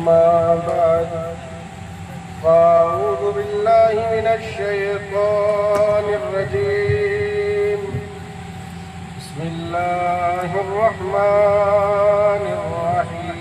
أما بعد فأعوذ بالله من الشيطان الرجيم بسم الله الرحمن الرحيم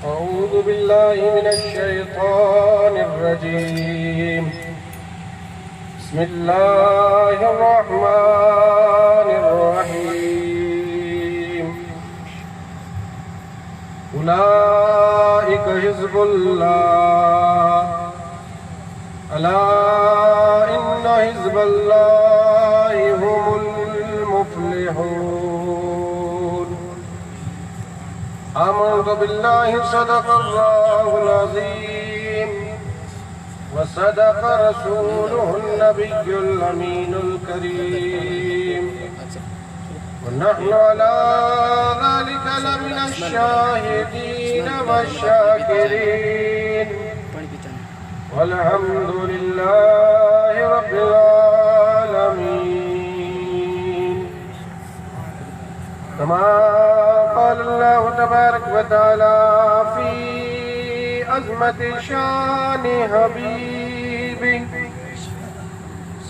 أعوذ بالله من الشيطان الرجيم بسم الله الرحمن الرحيم أولئك حزب الله ألا إن حزب الله هم المفلحون آمنت بالله صدق الله العظيم وصدق رسوله النبي الأمين الكريم ونحن على ذلك لمن الشاهدين والشاكرين والحمد لله رب العالمين كما قال الله تبارك وتعالى في عظمة شان حبيبه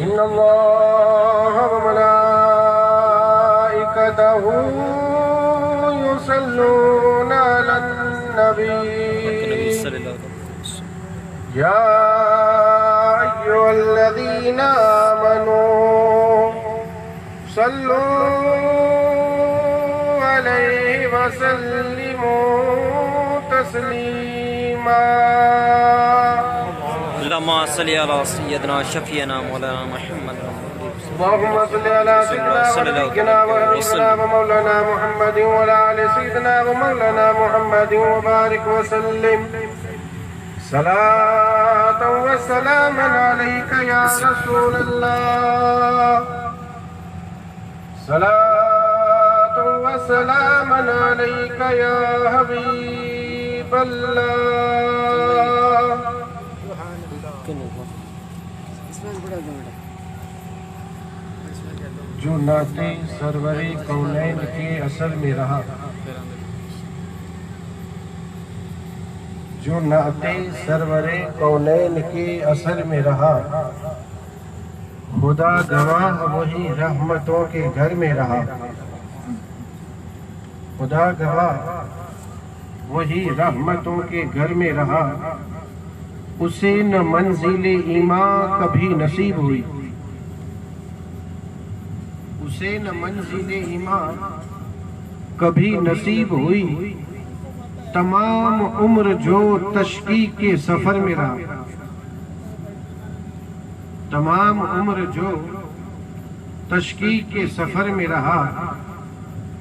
إن الله وملائكته يصلون على النبي يا أيها الذين آمنوا صلوا عليه وسلموا تسليما اللهم صل على سيدنا شفيعنا مولانا محمد اللهم صل على سيدنا ونبينا وحبيبنا ومولانا محمد وعلى آل سيدنا ومولانا محمد وبارك وسلم صلاة وسلاما عليك يا رسول الله صلاة وسلاما عليك يا حبيب الله جو ناطے سرور کونین کے اثر میں رہا جو ناطے سرور کونین کے اثر میں رہا خدا گواہ وہی رحمتوں کے گھر میں رہا خدا گواہ وہی رحمتوں کے گھر میں رہا اسے نہ منزل ایمان کبھی نصیب ہوئی اسے نہ منزل ایمان کبھی نصیب ہوئی تمام عمر جو تشقیق کے سفر میں رہا تمام عمر جو تشقیق کے سفر میں رہا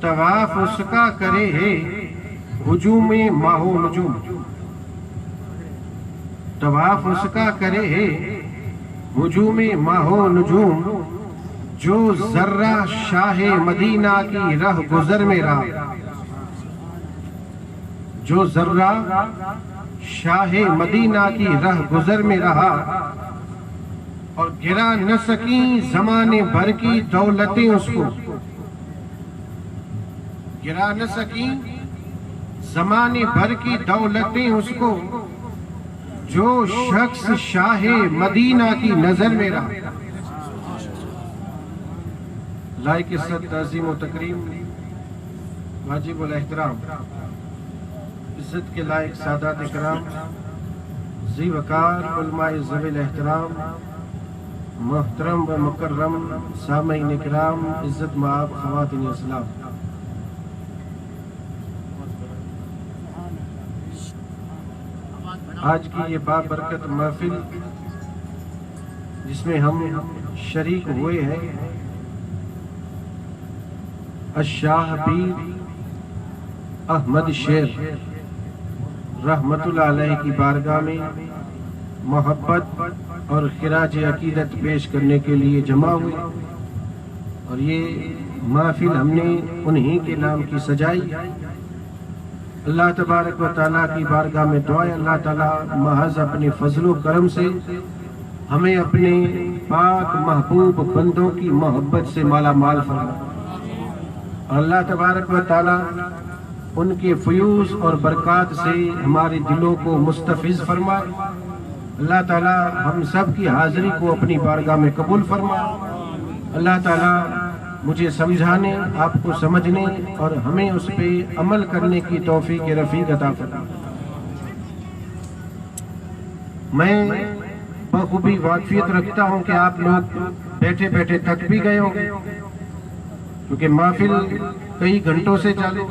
طواف اس کا کرے ہے ہجوم ماہ و نجوم طواف اس کا کرے ہے ہجوم ماہ و نجوم جو ذرہ شاہ مدینہ کی رہ گزر میں رہا جو ذرہ شاہ مدینہ کی رہ گزر میں رہا اور گرا نہ سکیں زمانے بھر کی دولتیں اس کو گرا نہ سکیں زمانے بھر کی دولتیں اس کو جو شخص شاہ مدینہ کی نظر میں رہا لائق عزت تعظیم و تکریم واجب الاحترام عزت کے لائق سادات اکرام ذی وقار علماء ذوی الاحترام محترم و مکرم سامعین اکرام عزت مآب خواتین اسلام آج کی یہ بابرکت محفل جس میں ہم شریک ہوئے ہیں، الشاہ پیر احمد شیر رحمت اللہ علیہ کی بارگاہ میں محبت اور خراج عقیدت پیش کرنے کے لیے جمع ہوئے، اور یہ محفل ہم نے انہی کے نام کی سجائی۔ اللہ تبارک و تعالیٰ کی بارگاہ میں دعا ہے اللہ تعالیٰ محض اپنے فضل و کرم سے ہمیں اپنے پاک محبوب بندوں کی محبت سے مالا مال فرمائے، اور اللہ تبارک و تعالیٰ ان کے فیوز اور برکات سے ہمارے دلوں کو مستفیض فرمائے۔ اللہ تعالیٰ ہم سب کی حاضری کو اپنی بارگاہ میں قبول فرمائے۔ اللہ تعالیٰ مجھے سمجھانے، آپ کو سمجھنے اور ہمیں اس پہ عمل کرنے کی توفیق رفیق عطا فرمائے۔ میں بخوبی واقفیت رکھتا ہوں کہ آپ لوگ بیٹھے بیٹھے تھک بھی گئے ہوں گے، کیونکہ محفل کئی گھنٹوں سے چالو،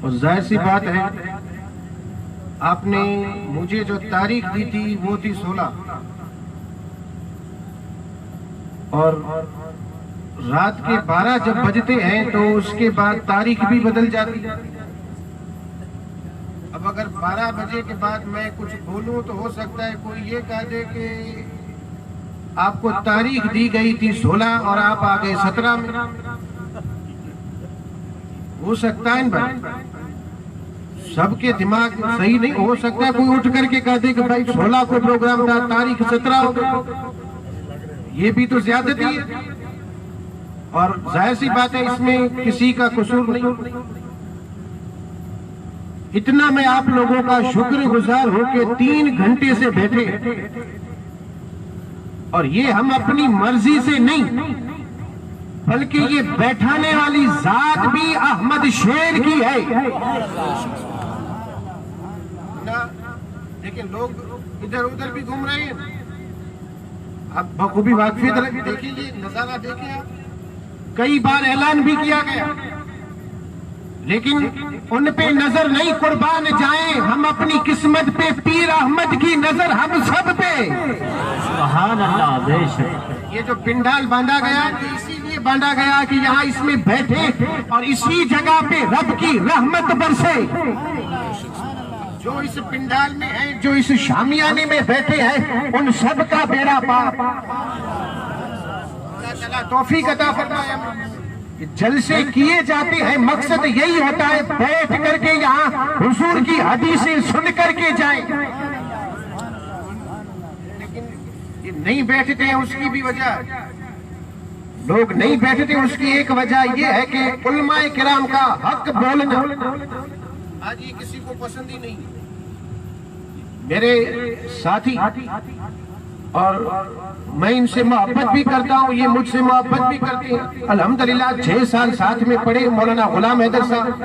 اور ظاہر سی بات ہے آپ نے مجھے جو تاریخ دی تھی وہ تھی 16، اور رات کے 12 جب بجتے ہیں تو اس کے بعد تاریخ بھی بدل جاتی۔ اب اگر 12 بجے کے بعد میں کچھ بولوں تو ہو سکتا ہے کوئی یہ کہہ دے کہ آپ کو تاریخ دی گئی تھی 16 اور آپ آ گئے 17 میں، ہو سکتا ہے بھائی، سب کے دماغ صحیح نہیں ہو سکتا ہے کوئی اٹھ کر کے کہہ دے کہ بھائی 16 کو پروگرام تھا، تاریخ 17 ہو گئی، یہ بھی تو زیادتی ہے، اور ظاہر سی بات ہے اس میں کسی کا قصور نہیں۔ اتنا میں آپ لوگوں کا شکر گزار ہوں کہ 3 گھنٹے سے بیٹھے، اور یہ ہم اپنی مرضی سے نہیں بلکہ یہ بیٹھانے والی ذات بھی احمد شیر کی ہے۔ لیکن لوگ ادھر ادھر بھی گھوم رہے ہیں، اب بخوبی واقفیت دیکھیں، یہ نظارہ دیکھیں آپ، کئی بار اعلان بھی کیا گیا لیکن ان پہ نظر نہیں، قربان جائیں ہم اپنی قسمت پہ، پیر احمد کی نظر ہم سب پہ۔ سبحان اللہ، بے شک۔ یہ جو پنڈال باندھا گیا اسی لیے باندھا گیا کہ یہاں اس میں بیٹھے اور اسی جگہ پہ رب کی رحمت برسے۔ جو اس پنڈال میں ہیں، جو اس شامیانے میں بیٹھے ہیں، ان سب کا بیڑا پار۔ اللہ تعالیٰ توفیق عطا فرمائے۔ جلسے کیے جاتے ہیں، مقصد یہی ہوتا ہے بیٹھ کر کے یہاں حضور کی حدیثیں سن کر کے جائیں، لیکن یہ نہیں بیٹھتے ہیں، اس کی بھی وجہ، لوگ نہیں بیٹھتے اس کی ایک وجہ یہ ہے کہ علماء کرام کا حق بولنا آج یہ کسی کو پسند ہی نہیں۔ میرے ساتھی، اور میں ان سے محبت بھی کرتا ہوں، یہ مجھ سے محبت بھی کرتے ہیں، الحمدللہ 6 سال ساتھ میں پڑھے، مولانا غلام حیدر صاحب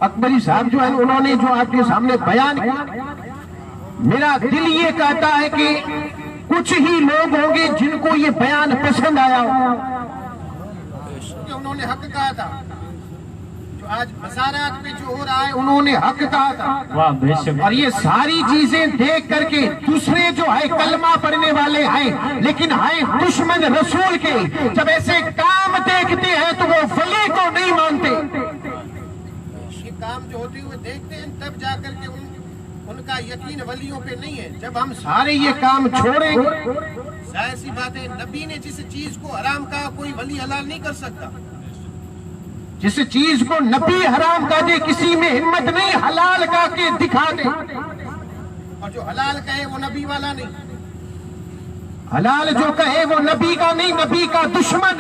اکبری صاحب جو ہیں، انہوں نے جو آپ کے سامنے بیان کیا، میرا دل یہ کہتا ہے کہ کچھ ہی لوگ ہوں گے جن کو یہ بیان پسند آیا ہو، کہ انہوں نے حق کہا تھا، جو آج مزارات میں جو ہو رہا ہے انہوں نے حق کہا تھا، اور یہ ساری چیزیں دیکھ کر کے دوسرے جو ہے کلمہ پڑھنے والے ہیں لیکن ہیں دشمن رسول کے، جب ایسے کام دیکھتے ہیں تو وہ ولی کو نہیں مانتے۔ یہ کام جو ہوتے ہوئے دیکھتے ہیں تب جا کر کے ان کا یقین ولیوں پہ نہیں ہے۔ جب ہم سارے یہ کام چھوڑیں گے، ظاہر سی بات ہے نبی نے جس چیز کو حرام کہا کوئی ولی حلال نہیں کر سکتا، جس چیز کو نبی حرام کہا دے کسی میں ہمت نہیں حلال کہا کے دکھا دے، اور جو حلال کہے وہ نبی والا نہیں، حلال جو کہے وہ نبی کا نہیں، نبی کا دشمن۔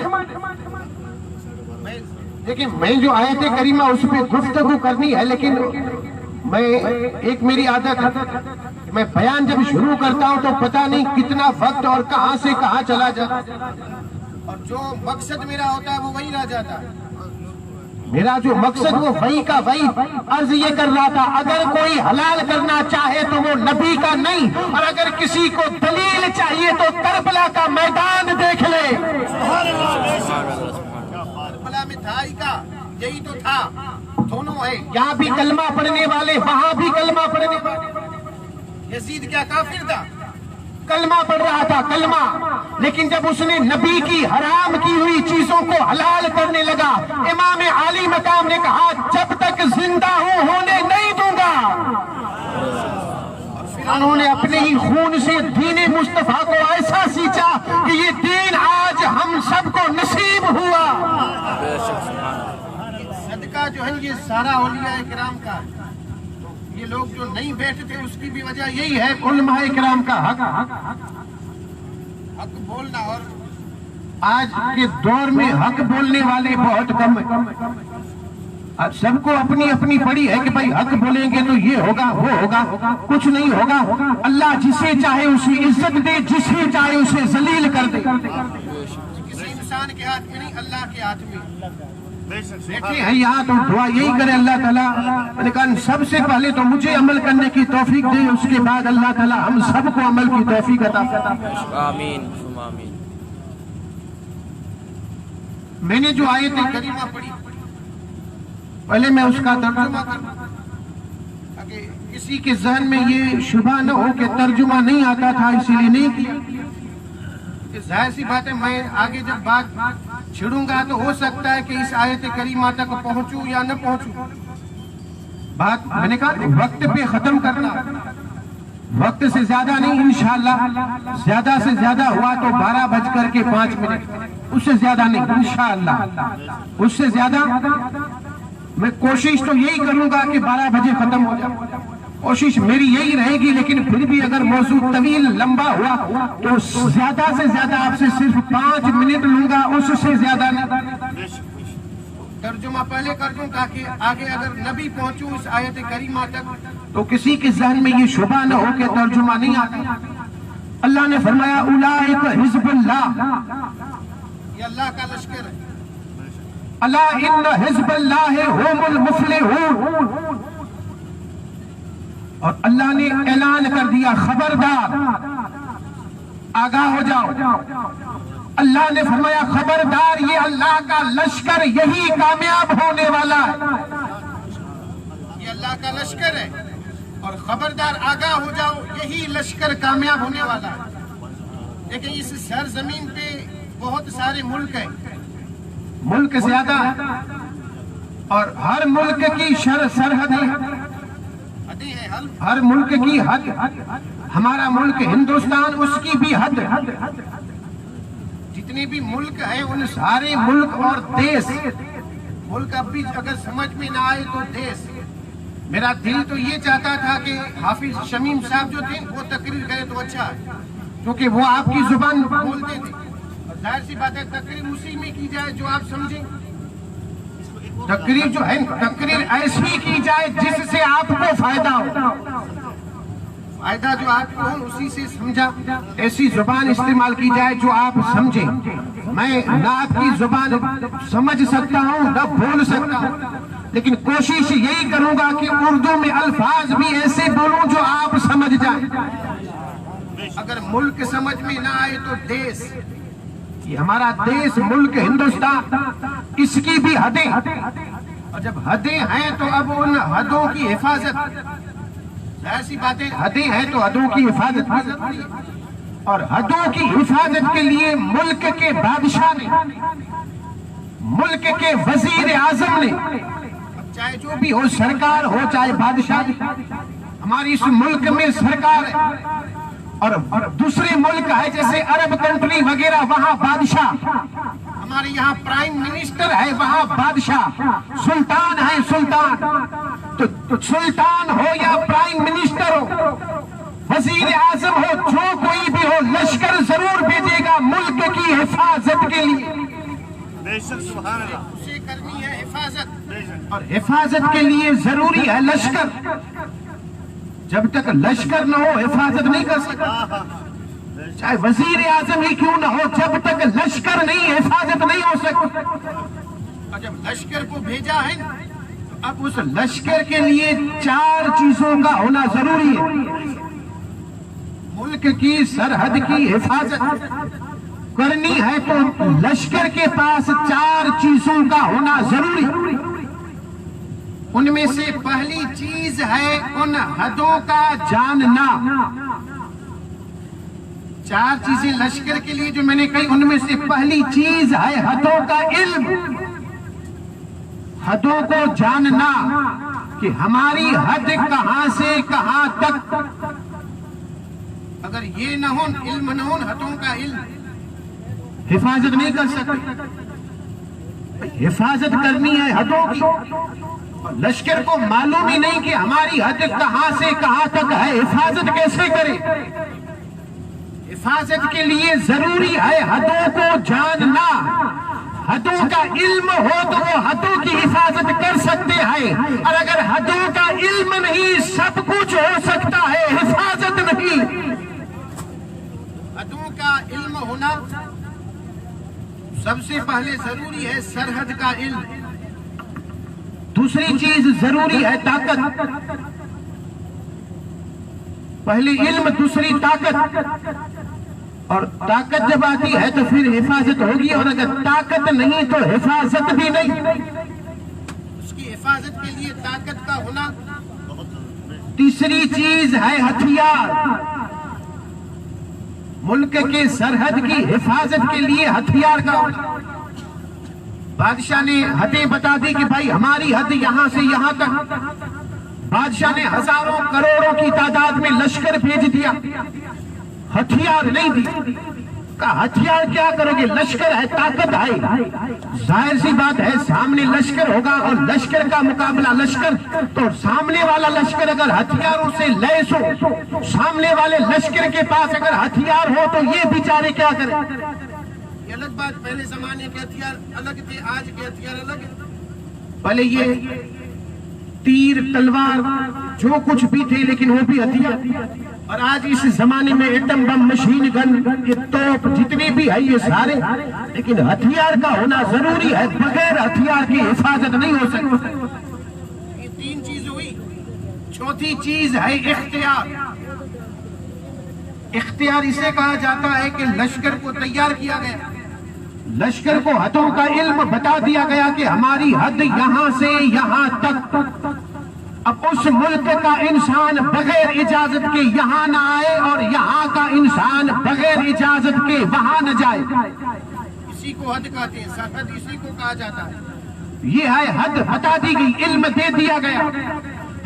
لیکن میں جو آیت کریمہ اس پہ گفتگو کرنی ہے، لیکن میں ایک میری عادت ہے، میں بیان جب شروع کرتا ہوں تو پتہ نہیں کتنا وقت اور کہاں سے کہاں چلا جاتا، اور جو مقصد میرا ہوتا ہے وہ وہی رہ جاتا ہے۔ میرا جو مقصد وہ وہی کا وہی، عرض یہ کر رہا تھا اگر کوئی حلال کرنا چاہے تو وہ نبی کا نہیں، اور اگر کسی کو دلیل چاہیے تو کربلا کا میدان دیکھ لے۔ کربلا میں تھا ہی کا، یہی تو تھا، دونوں ہے، یہاں بھی کلمہ پڑھنے والے، وہاں بھی کلمہ پڑھنے والے۔ یزید کیا کافر تھا؟ کلمہ پڑھ رہا تھا کلمہ، لیکن جب اس نے نبی کی حرام کی ہوئی چیزوں کو حلال کرنے لگا، امام عالی مقام نے کہا جب تک زندہ ہوں ہونے نہیں دوں گا۔ انہوں نے اپنے ہی خون سے دین مصطفیٰ کو ایسا سینچا کہ یہ دین آج ہم سب کو نصیب ہوا۔ صدقہ جو ہے یہ سارا اولیاء کرام کا، تو یہ لوگ جو نہیں بیٹھتے اس کی بھی وجہ یہی ہے، علماء کرام کا حق بولنا۔ اور آج کے دور میں حق بولنے والے بہت کم ہیں۔ اب سب کو اپنی اپنی پڑی ہے کہ بھائی حق بولیں گے تو یہ ہوگا وہ ہوگا، کچھ نہیں ہوگا۔ اللہ جسے چاہے اسے عزت دے، جسے چاہے اسے ذلیل کر دے۔ کسی انسان کے ہاتھ میں نہیں، اللہ کے ہاتھ میں۔ بیٹھے ہیں یہاں تو دعا یہی کرے اللہ تعالیٰ، لیکن سب سے پہلے تو مجھے عمل کرنے کی توفیق دے، اس کے بعد اللہ تعالیٰ ہم سب کو عمل کی توفیق عطا فرمائے۔ آمین آمین۔ میں نے جو آیت کریمہ پڑھی پہلے میں اس کا ترجمہ کروں تاکہ کسی کے ذہن میں یہ شبہ نہ ہو کہ ترجمہ نہیں آتا تھا اسی لیے نہیں کیا۔ ظاہر سی بات ہے میں آگے جب بات چھڑوں گا تو ہو سکتا ہے کہ اس آیت کریمہ تک پہنچوں یا نہ پہنچوں۔ بات میں نے کہا وقت پہ ختم کرنا، وقت سے زیادہ نہیں، انشاءاللہ زیادہ سے زیادہ ہوا تو 12:05 اس سے زیادہ نہیں انشاءاللہ، اس سے زیادہ میں کوشش تو یہی کروں گا کہ 12 بجے ختم ہو جائے، کوشش میری یہی رہے گی، لیکن پھر بھی اگر موضوع طویل لمبا ہوا تو زیادہ سے زیادہ آپ سے صرف 5 منٹ لوں گا، اس سے زیادہ نہیں۔ ترجمہ پہلے کر دوں تاکہ آگے اگر نہ بھی پہنچوں اس آیت کریمہ تک تو کسی کے ذہن میں یہ شبہ نہ ہو کہ ترجمہ نہیں آتا۔ اللہ نے فرمایا اولئک حزب اللہ، یہ اللہ کا لشکر ہے۔ الا ان حزب اللہ هم المفلحون، اور اللہ نے اعلان کر دیا خبردار آگاہ ہو جاؤ۔ اللہ نے فرمایا خبردار یہ اللہ کا لشکر یہی کامیاب ہونے والا ہے، یہ اللہ کا لشکر ہے، اور خبردار آگاہ ہو جاؤ یہی لشکر کامیاب ہونے والا ہے۔ لیکن اس سرزمین پہ بہت سارے ملک ہیں، ملک زیادہ ہے، اور ہر ملک کی سرحد ہے، ہر ملک کی حد۔ ہمارا ملک ہندوستان اس کی بھی حد، جتنے بھی ملک ہیں ان سارے ملک اور دیس، ملک اب بھی اگر سمجھ میں نہ آئے تو دیس۔ میرا دل تو یہ چاہتا تھا کہ حافظ شمیم صاحب جو تھے وہ تقریر کرے تو اچھا ہے، کیونکہ وہ آپ کی زبان بولتے تھے، ظاہر سی بات ہے تقریر اسی میں کی جائے جو آپ سمجھیں۔ تقریر جو ہے تقریر ایسی کی جائے جس سے آپ کو فائدہ ہو، فائدہ جو آپ کو ہو اسی سے سمجھا، ایسی زبان استعمال کی جائے جو آپ سمجھیں۔ میں نہ آپ کی زبان سمجھ سکتا ہوں نہ بول سکتا ہوں، لیکن کوشش یہی کروں گا کہ اردو میں الفاظ بھی ایسے بولوں جو آپ سمجھ جائیں۔ اگر ملک سمجھ میں نہ آئے تو دیس، یہ ہمارا دیس ملک ہندوستان، اس کی بھی حدیں، اور جب حدیں ہیں تو اب ان حدوں کی حفاظت، ایسی باتیں حدیں ہیں تو حدوں کی حفاظت، اور حدوں کی حفاظت کے لیے ملک کے بادشاہ نے، ملک کے وزیر اعظم نے، چاہے جو بھی ہو سرکار ہو چاہے بادشاہ، ہماری اس ملک میں سرکار ہے، اور دوسرے ملک ہے جیسے عرب کنٹری وغیرہ وہاں بادشاہ، ہمارے یہاں پرائم منسٹر ہے وہاں بادشاہ، سلطان ہے سلطان، تو سلطان ہو یا پرائم منسٹر ہو، وزیر اعظم ہو، جو کوئی بھی ہو، لشکر ضرور بھیجے گا ملک کی حفاظت کے لیے، اسے کرنی ہے حفاظت، اور حفاظت کے لیے ضروری ہے لشکر۔ جب تک لشکر نہ ہو حفاظت نہیں کر سکتا، چاہے وزیر اعظم ہی کیوں نہ ہو، جب تک لشکر نہیں حفاظت نہیں ہو سکتی۔ اور جب لشکر کو بھیجا ہے تو اب اس لشکر کے لیے 4 چیزوں کا ہونا ضروری ہے۔ ملک کی سرحد کی حفاظت کرنی ہے تو لشکر کے پاس 4 چیزوں کا ہونا ضروری ہے۔ ان میں سے پہلی چیز ہے ان حدوں کا جاننا، 4 چیزیں لشکر کے لیے جو میں نے کہی، ان میں سے پہلی چیز ہے حدوں کا علم، حدوں کو جاننا کہ ہماری حد کہاں سے کہاں تک. اگر یہ نہ ہو، علم نہ ہو، حدوں کا علم، حفاظت نہیں کر سکتے. حفاظت کرنی ہے حدوں کی. لشکر کو معلوم ہی نہیں کہ ہماری حد کہاں سے کہاں تک ہے، حفاظت کیسے کرے؟ حفاظت کے لیے ضروری ہے حدوں کو جاننا. حدوں کا علم ہو تو وہ حدوں کی حفاظت کر سکتے ہیں، اور اگر حدوں کا علم نہیں، سب کچھ ہو سکتا ہے، حفاظت نہیں. حدوں کا علم ہونا سب سے پہلے ضروری ہے. سرحد کا علم. دوسری چیز ضروری ہے طاقت. پہلی علم، دوسری طاقت. اور طاقت جب آتی ہے تو پھر حفاظت ہوگی، اور اگر طاقت نہیں تو حفاظت بھی نہیں. اس کی حفاظت کے لیے طاقت کا ہونا. تیسری چیز ہے ہتھیار. ملک کے سرحد کی حفاظت کے لیے ہتھیار کا ہونا. بادشاہ نے حدیں بتا دی کہ بھائی ہماری حد یہاں سے یہاں تک. بادشاہ نے ہزاروں کروڑوں کی تعداد میں لشکر بھیج دیا، ہتھیار نہیں دی. کہا ہتھیار کیا کرو گے؟ لشکر ہے، طاقت ہے. ظاہر سی بات ہے سامنے لشکر ہوگا، اور لشکر کا مقابلہ لشکر. تو سامنے والا لشکر اگر ہتھیاروں سے لیس ہو، سامنے والے لشکر کے پاس اگر ہتھیار ہو، تو یہ بیچارے کیا کریں؟ یہ الگ بات. پہلے زمانے کے ہتھیار الگ تھے، آج کے ہتھیار الگ ہیں. پہلے یہ تیر، تلوار، جو کچھ بھی تھے، لیکن وہ بھی ہتھیار. اور آج اس زمانے میں ایٹم بم، مشین گن، یہ توپ جتنی بھی ہے یہ سارے، لیکن ہتھیار کا ہونا ضروری ہے. بغیر ہتھیار کی حفاظت نہیں ہو سکتی. یہ 3 چیز ہوئی. چوتھی چیز ہے اختیار. اختیار اسے کہا جاتا ہے کہ لشکر کو تیار کیا گیا، لشکر کو حدوں کا علم بتا دیا گیا کہ ہماری حد یہاں سے یہاں تک. اب اس ملک کا انسان بغیر اجازت کے یہاں نہ آئے، اور یہاں کا انسان بغیر اجازت کے وہاں نہ جائے. اسی کو حد کہتے ہیں. سرحد اسی کو کہا جاتا ہے. یہ ہے حد. بتا دی گئی، علم دے دیا گیا،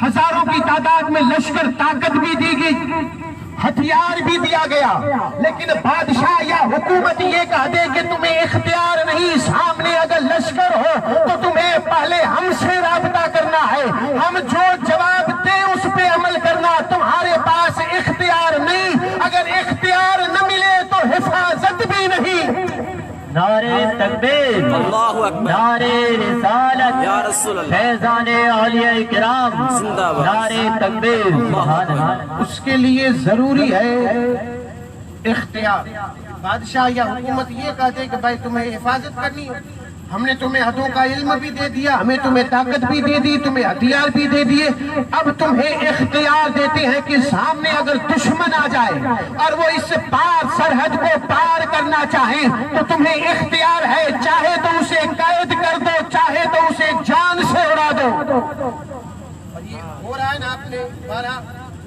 ہزاروں کی تعداد میں لشکر، طاقت بھی دی گئی، ہتھیار بھی دیا گیا. لیکن بادشاہ یا حکومت یہ کہہ دے کہ تمہیں اختیار نہیں. سامنے اگر لشکر ہو تو تمہیں پہلے ہم سے رابطہ کرنا ہے، ہم جو جواب دیں اس پہ عمل کرنا. تمہارے پاس اختیار نہیں. اگر اختیار نہ ملے تو حفاظت بھی نہیں. نعرہ تکبیر، اللہ اکبر، نعرہ رسالت، یا رسول اللہ، فیضان اولیاء کرام، زندہ باد، نعرہ تکبیر. سبحان اللہ. اس کے لیے ضروری ہے اختیار. بادشاہ یا حکومت یہ کہتے ہیں کہ بھائی تمہیں حفاظت کرنی ہے، ہم نے تمہیں حدوں کا علم بھی دے دیا، ہمیں تمہیں طاقت بھی دے دی، تمہیں ہتھیار بھی دے دیے. اب تمہیں اختیار دیتے ہیں کہ سامنے اگر دشمن آ جائے اور وہ اس پار سرحد کو پار کرنا چاہیں تو تمہیں اختیار ہے. چاہے تو اسے قید کر دو، چاہے تو اسے جان سے اڑا دو. اور یہ ہو رہا ہے نا. آپ نے بارہ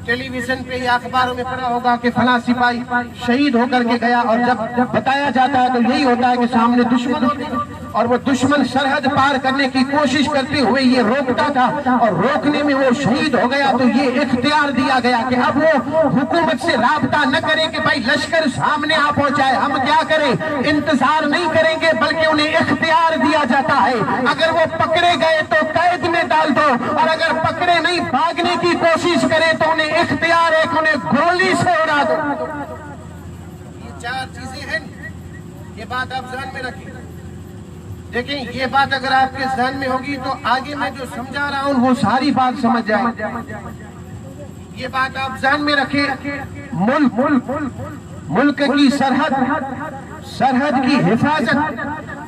ٹیلی ویژن پہ یا اخباروں میں پڑھا ہوگا کہ فلاں سپاہی شہید ہو کر کے گیا، اور جب بتایا جاتا ہے تو یہی ہوتا ہے کہ سامنے دشمن ہوتے ہیں، اور وہ دشمن سرحد پار کرنے کی کوشش کرتے ہوئے یہ روکتا تھا، اور روکنے میں وہ شہید ہو گیا. تو یہ اختیار دیا گیا کہ اب وہ حکومت سے رابطہ نہ کرے کہ بھائی لشکر سامنے آ پہنچائے، ہم کیا کریں؟ انتظار نہیں کریں گے، بلکہ انہیں اختیار دیا جاتا ہے. اگر وہ پکڑے گئے تو قید میں ڈال دو، اور اگر پکڑے نہیں، بھاگنے کی کوشش کرے تو انہیں اختیار ہے کہ انہیں گولی سے اڑا دو. یہ 4 چیزیں ہیں. یہ بات آپ ذہن میں رکھیں. دیکھیں، یہ بات اگر آپ کے ذہن میں ہوگی تو آگے میں جو سمجھا رہا ہوں وہ ساری بات سمجھ جائیں. یہ بات آپ ذہن میں رکھیں. ملک کی سرحد کی حفاظت،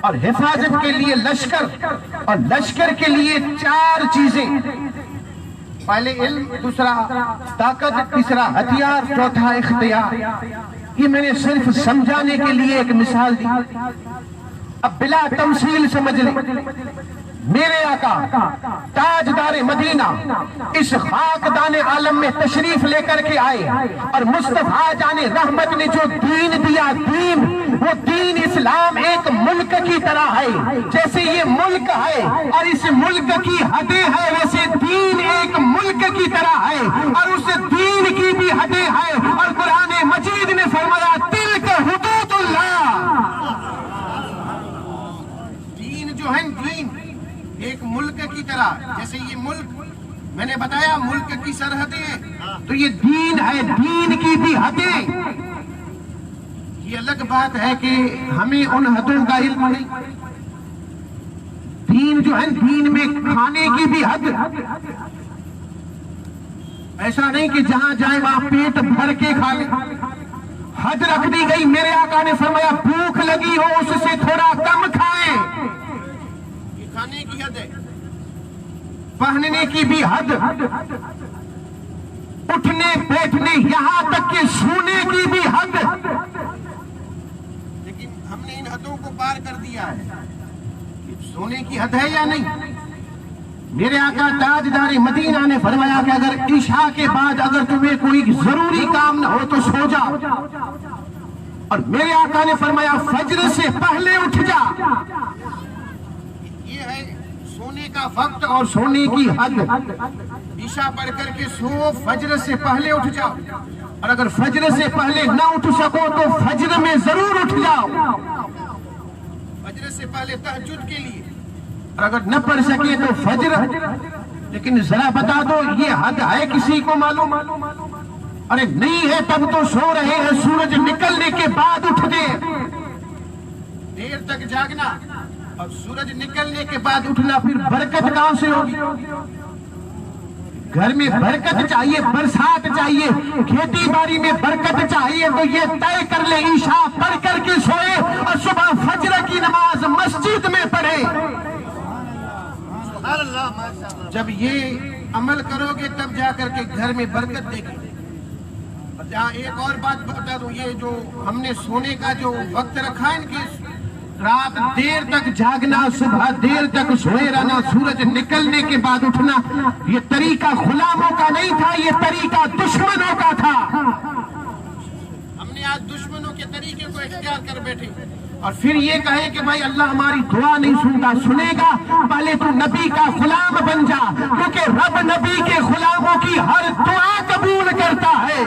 اور حفاظت کے لیے لشکر، اور لشکر کے لیے 4 چیزیں. پہلے علم، دوسرا طاقت، تیسرا ہتھیار، چوتھا اختیار. یہ میں نے صرف سمجھانے کے لیے ایک مثال دی. اب بلا تمثیل سمجھ لیں. میرے آقا تاجدار مدینہ اس خاکدان عالم میں تشریف لے کر کے آئے اور مصطفیٰ جان رحمت نے جو دین دیا، وہ دین اسلام ایک ملک کی طرح ہے۔ جیسے یہ ملک ہے اور اس ملک کی حدیں ہیں، ویسے دین ایک ملک کی طرح ہے اور اس دین کی بھی حدیں ہیں، اور قرآن مجید نے فرمایا تلک حدود اللہ۔ دین جو ہے دین ایک ملک کی طرح، جیسے یہ ملک میں نے بتایا ملک کی سرحدیں ہیں، تو یہ دین ہے، دین کی بھی حدیں۔ یہ الگ بات ہے کہ ہمیں ان حدوں کا علم نہیں۔ دین جو ہے دین میں کھانے کی بھی حد، ایسا نہیں کہ جہاں جائیں وہاں پیٹ بھر کے کھا لیں، حد رکھ دی گئی۔ میرے آقا نے فرمایا بھوک لگی ہو اس سے تھوڑا کم کھائیں، یہ کھانے کی حد ہے۔ پہننے کی بھی حد، اٹھنے بیٹھنے یہاں تک کہ سونے کی بھی حد، لیکن ہم نے ان حدوں کو پار کر دیا ہے۔ سونے کی حد ہے یا نہیں؟ میرے آقا تاجدار مدینہ نے فرمایا کہ اگر عشاء کے بعد اگر تمہیں کوئی ضروری کام نہ ہو تو سو جا، اور میرے آقا نے فرمایا فجر سے پہلے اٹھ جا۔ یہ ہے سونے کا وقت اور سونے کی حد۔ عشاء پڑھ کر کے سو، فجر سے پہلے اٹھ جاؤ، اور اگر فجر سے پہلے نہ اٹھ سکو تو فجر میں ضرور اٹھ جاؤ، فجر سے پہلے تہجد کے لیے، اور اگر نہ پڑھ سکے تو فجر۔ لیکن ذرا بتا دو یہ حد ہے کسی کو معلوم؟ ارے نہیں ہے تب تو سو رہے ہیں، سورج نکلنے کے بعد اٹھ دے۔ دیر تک جاگنا اور سورج نکلنے کے بعد اٹھنا، پھر برکت کہاں سے ہوگی؟ گھر میں برکت چاہیے، برسات چاہیے، کھیتی باڑی میں برکت چاہیے، تو یہ طے کر لے عشاء پڑھ کر کے سوئے اور صبح فجر کی نماز مسجد میں پڑھے۔ جب یہ عمل کرو گے تب جا کر کے گھر میں برکت دیکھیں۔ جہاں ایک اور بات بتا دوں، یہ جو ہم نے سونے کا جو وقت رکھا ہے ان کی، رات دیر تک جاگنا، صبح دیر تک سوئے رہنا، سورج نکلنے کے بعد اٹھنا، یہ طریقہ غلاموں کا نہیں تھا، یہ طریقہ دشمنوں کا تھا۔ ہم نے آج دشمنوں کے طریقے کو اختیار کر بیٹھے، اور پھر یہ کہے کہ بھائی اللہ ہماری دعا نہیں سنتا، سنے گا پہلے تو نبی کا غلام بن جا، کیونکہ رب نبی کے غلاموں کی ہر دعا قبول کرتا ہے۔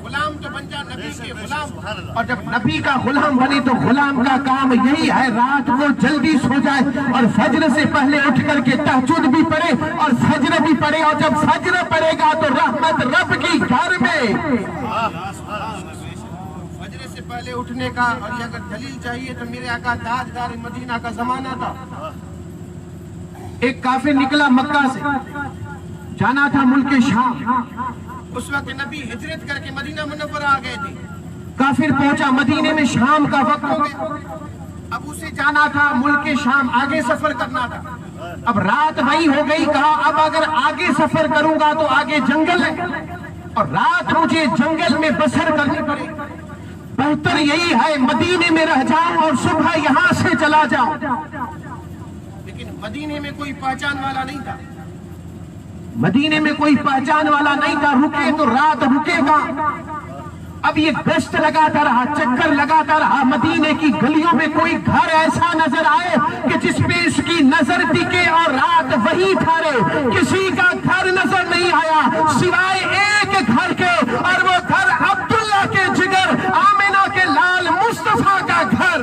غلام تو بن جا، نبی کے غلام، اور جب نبی کا غلام بنے تو غلام کا کام یہی ہے رات کو جلدی سو جائے اور فجر سے پہلے اٹھ کر کے تہجد بھی پڑھے اور فجر بھی پڑھے، اور جب فجر پڑھے گا تو رحمت رب کی گھر میں۔ فجر سے پہلے اٹھنے کا، اور یہ اگر دلیل چاہیے تو میرے آقا تاجدار مدینہ کا زمانہ تھا، ایک کافر نکلا مکہ سے، جانا تھا ملک شام۔ اس وقت نبی ہجرت کر کے مدینہ منورہ آ گئے تھے، کافر پہنچا مدینے میں، شام کا وقت ہو گیا، اب اسے جانا تھا ملک شام، آگے سفر کرنا تھا۔ اب رات وہی ہو گئی، کہا اب اگر آگے سفر کروں گا تو آگے جنگل ہے اور رات مجھے جنگل میں بسر کرنی پڑے، بہتر یہی ہے مدینے میں رہ جاؤں اور صبح یہاں سے چلا جاؤں۔ لیکن مدینے میں کوئی پہچان والا نہیں تھا، مدینے میں کوئی پہچان والا نہیں تھا، رکے تو رات رکے گا۔ اب یہ گشت لگاتا رہا، چکر لگاتا رہا، مدینے کی گلیوں میں کوئی گھر ایسا نظر آئے کہ جس پہ اس کی نظر ٹکے اور رات وہی ٹھہرے۔ کسی کا گھر نظر نہیں آیا سوائے ایک گھر کے، اور وہ گھر عبداللہ کے جگر آمنہ کے لال مصطفیٰ کا گھر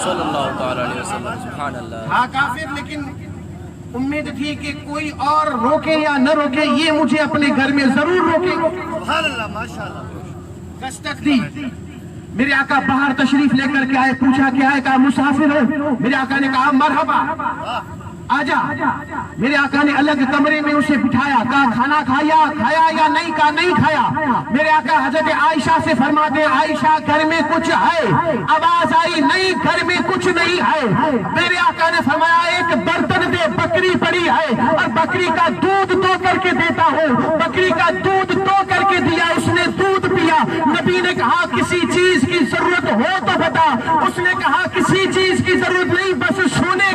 صلی اللہ تعالی علیہ وسلم۔ سبحان اللہ۔ ہاں کافر، لیکن امید تھی کہ کوئی اور روکے یا نہ روکے، یہ مجھے اپنے گھر میں ضرور روکے۔ سبحان اللہ، ماشاءاللہ۔ دستک دی، میرے آقا باہر تشریف لے کر کے آئے، پوچھا کیا ہے، کہا مسافر ہو؟ میرے آقا نے کہا مرحبا آجا۔ میرے آقا نے الگ کمرے میں اسے بٹھایا، کہا کھانا کھایا یا نہیں؟ کہا نہیں کھایا۔ میرے آقا حضرت عائشہ سے فرماتے ہیں عائشہ گھر میں کچھ ہے؟ آواز آئی نہیں گھر میں کچھ نہیں ہے۔ میرے آقا نے فرمایا ایک برتن دے، بکری پڑی ہے اور بکری کا دودھ دو کر کے دیتا ہوں۔ بکری کا دودھ دو کر کے دیا، اس نے دودھ پیا۔ نبی نے کہا کسی چیز کی ضرورت ہو تو بتا، اس نے کہا کسی چیز کی ضرورت نہیں، بس سونے